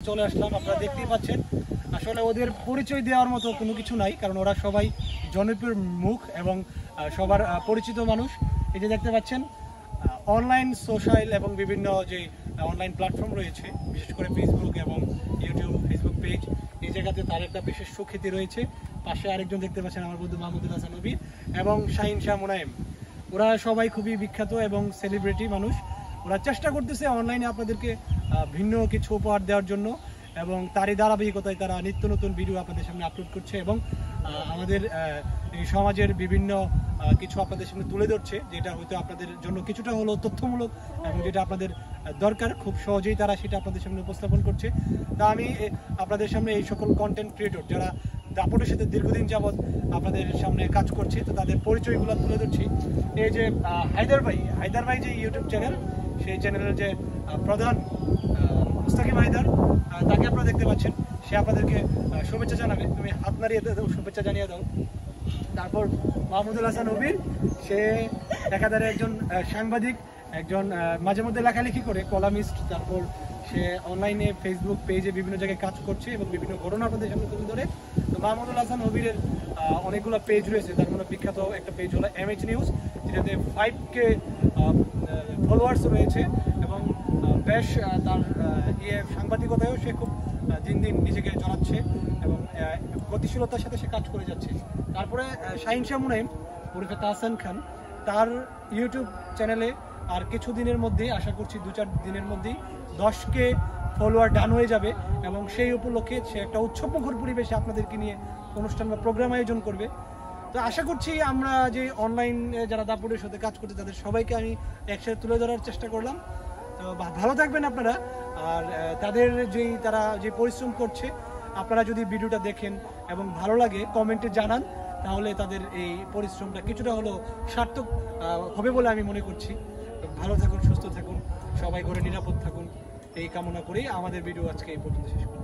চলে আসলাম। আপনারা দেখতেই পাচ্ছেন আসলে ওদের পরিচয় দেওয়ার মতো কোনো কিছু নাই, কারণ ওরা সবাই জনপ্রিয় মুখ এবং সবার পরিচিত মানুষ। এই যে দেখতে পাচ্ছেন অনলাইন সোশ্যাল এবং বিভিন্ন যে অনলাইন প্ল্যাটফর্ম রয়েছে, বিশেষ করে ফেসবুক এবং ইউটিউব, ফেসবুক পেজ, এই জায়গাতে তার একটা বিশেষ সুখ্যাতি রয়েছে। পাশে আরেকজন দেখতে পাচ্ছেন আমার বন্ধু মাহমুদুল হাসান নবী এবং শাহিন শাহ মুনায়েম। ওরা সবাই খুবই বিখ্যাত এবং সেলিব্রিটি মানুষ। ওরা চেষ্টা করতেছে অনলাইনে আপনাদেরকে ভিন্ন কিছু উপহার দেওয়ার জন্য, এবং তারই ধারাবাহিকতায় তারা নিত্য নতুন ভিডিও আপনাদের সামনে আপলোড করছে এবং আমাদের এই সমাজের বিভিন্ন কিছু আপনাদের সামনে তুলে ধরছে, যেটা হয়তো আপনাদের জন্য কিছুটা হলো তথ্যমূলক এবং যেটা আপনাদের দরকার, খুব সহজেই তারা সেটা আপনাদের সামনে উপস্থাপন করছে। তা আমি আপনাদের সামনে এই সকল কন্টেন্ট ক্রিয়েটর যারা দাপটের সাথে দীর্ঘদিন যাবৎ আপনাদের সামনে কাজ করছে, তো তাদের পরিচয়গুলো তুলে ধরছি। এই যে হায়দার ভাই যে ইউটিউব চ্যানেল, সেই চ্যানেলের যে প্রধান মুস্তাকিম হায়দার, তাকে আপনারা দেখতে পাচ্ছেন। সে আপনাদেরকে শুভেচ্ছা জানাবে, তুমি হাত নাড়িয়ে দাও, শুভেচ্ছা জানিয়ে দাও। তারপর মাহমুদুল হাসান নবীর, সে একাধারে একজন সাংবাদিক, একজন মাঝে মধ্যে লেখালেখি করে, কলামিস্ট। তারপর সে অনলাইনে ফেসবুক পেজে বিভিন্ন জায়গায় কাজ করছে এবং বিভিন্ন ঘটনা আপনাদের সামনে তুলে ধরে। তো মাহমুদুল হাসান নবীরের অনেকগুলো পেজ রয়েছে, তার মধ্যে বিখ্যাত একটা পেজ হলো MH নিউজ, যেটাতে 5K ফলোয়ার্স রয়েছে এবং বেশ তার সাংবাদিকতায়ও সে খুব দিন দিন নিজেকে চলাচ্ছে এবং গতিশীলতার সাথে সে কাজ করে যাচ্ছে। তারপরে শাহিন শাহ মুনাইম ওরফে তাহসান খান, তার ইউটিউব চ্যানেলে আর কিছু দিনের মধ্যেই, আশা করছি 2-4 দিনের মধ্যেই 10K ফলোয়ার ডান হয়ে যাবে এবং সেই উপলক্ষে সে একটা উৎসবমুখর পরিবেশে আপনাদেরকে নিয়ে অনুষ্ঠান বা প্রোগ্রাম আয়োজন করবে। তো আশা করছি আমরা যে অনলাইনে যারা দাপটের সাথে কাজ করছে তাদের সবাইকে আমি একসাথে তুলে ধরার চেষ্টা করলাম। তো ভালো থাকবেন আপনারা। আর তাদের তারা যে পরিশ্রম করছে, আপনারা যদি ভিডিওটা দেখেন এবং ভালো লাগে কমেন্টে জানান, তাহলে তাদের এই পরিশ্রমটা কিছুটা হলেও সার্থক হবে বলে আমি মনে করছি। ভালো থাকুন, সুস্থ থাকুন, সবাই ঘরে নিরাপদ থাকুন, এই কামনা করেই আমাদের ভিডিও আজকে এই পর্যন্ত শেষ করছি।